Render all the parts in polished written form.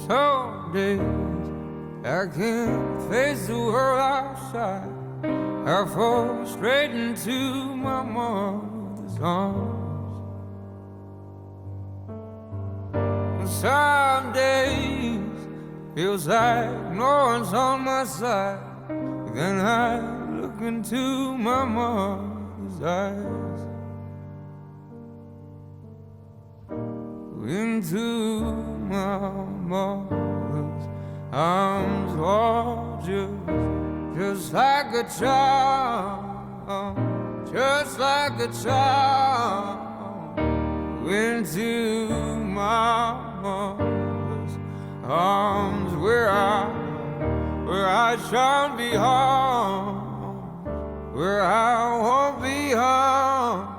Some days I can't face the world outside. I fall straight into my mother's arms. And some days feels like no one's on my side. Then I look into my mother's eyes, into my mother's arms, oh, just like a child, just like a child, into my mother's arms, where I shan't be harmed, where I won't be harmed.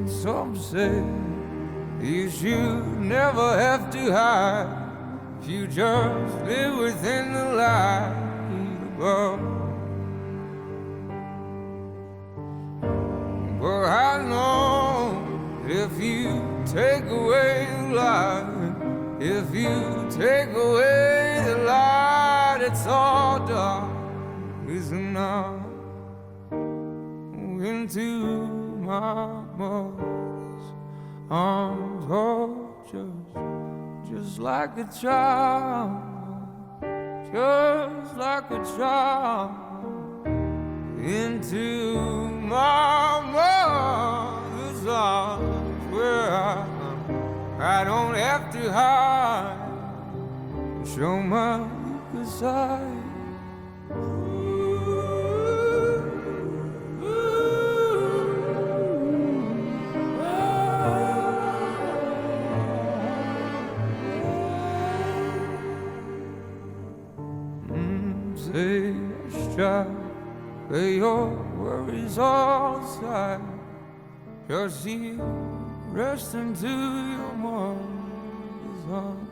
Some say you should never have to hide if you just live within the light above. But I know if you take away the light, if you take away the light, it's all dark, isn't it? Into my mother's arms, oh, just like a child, just like a child, into my mother's arms, where I don't have to hide and show my weaker side. Say, child, lay your worries all aside. Just you rest into your mother's arms.